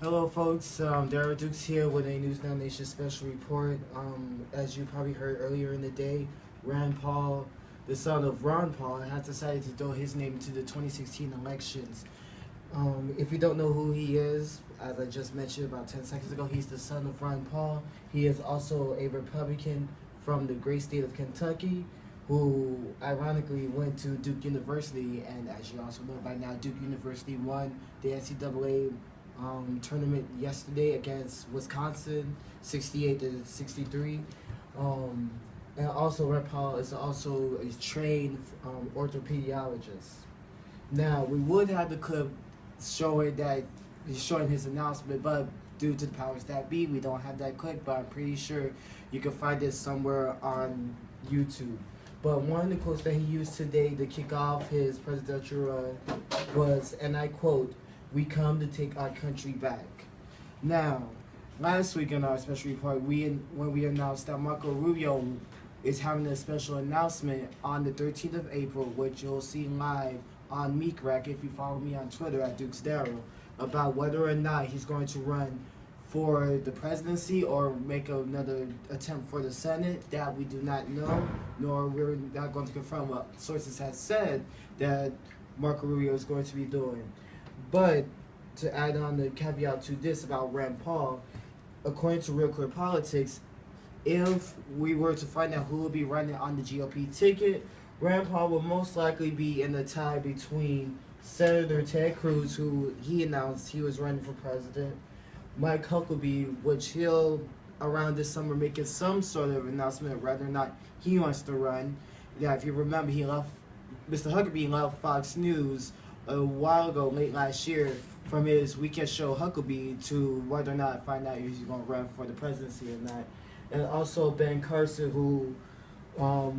Hello, folks. Darrell Dukes here with a Now Nation special report. As you probably heard earlier in the day, Rand Paul, the son of Ron Paul, has decided to throw his name into the 2016 elections. If you don't know who he is, as I just mentioned about 10 seconds ago, he's the son of Ron Paul. He is also a Republican from the great state of Kentucky, who ironically went to Duke University, and as you also know by now, Duke University won the NCAA tournament yesterday against Wisconsin, 68-63. And also, Red Paul is also a trained orthopediologist. Now, we would have the clip showing that he's showing his announcement, but due to the powers that be, we don't have that clip. But I'm pretty sure you can find it somewhere on YouTube. But one of the quotes that he used today to kick off his presidential run was, and I quote, "We come to take our country back." Now, last week in our special report, when we announced that Marco Rubio is having a special announcement on the 13th of April, which you'll see live on Meekrek if you follow me on Twitter at Dukes Darrell, about whether or not he's going to run for the presidency or make another attempt for the Senate. That we do not know, nor we're not going to confirm what sources have said that Marco Rubio is going to be doing. But to add on the caveat to this about Rand Paul, according to Real Clear Politics, if we were to find out who will be running on the GOP ticket, Rand Paul will most likely be in the tie between Senator Ted Cruz, who he announced he was running for president, Mike Huckabee, which he'll around this summer making some sort of announcement whether or not he wants to run. Yeah, if you remember, Mr. Huckabee left Fox News a while ago, late last year, from his weekend show Huckabee to whether or not find out if he's going to run for the presidency or not. And also Ben Carson, who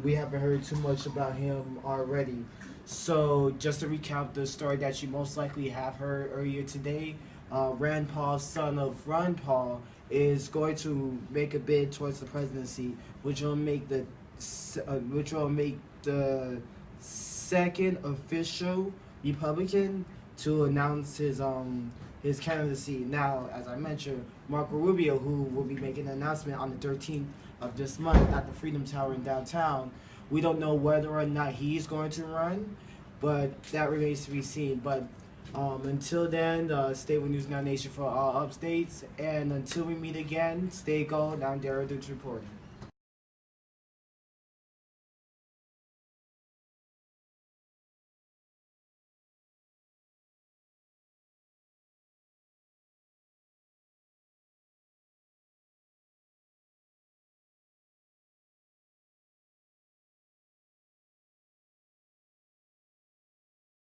we haven't heard too much about him already. So just to recap the story that you most likely have heard earlier today, Rand Paul, son of Ron Paul, is going to make a bid towards the presidency, which will make the second official Republican to announce his candidacy. Now, as I mentioned, Marco Rubio, who will be making an announcement on the 13th of this month at the Freedom Tower in downtown, we don't know whether or not he's going to run, but that remains to be seen. But until then, stay with Now Nation for all updates, and until we meet again, stay gold. I'm Darrell Dukes reporting.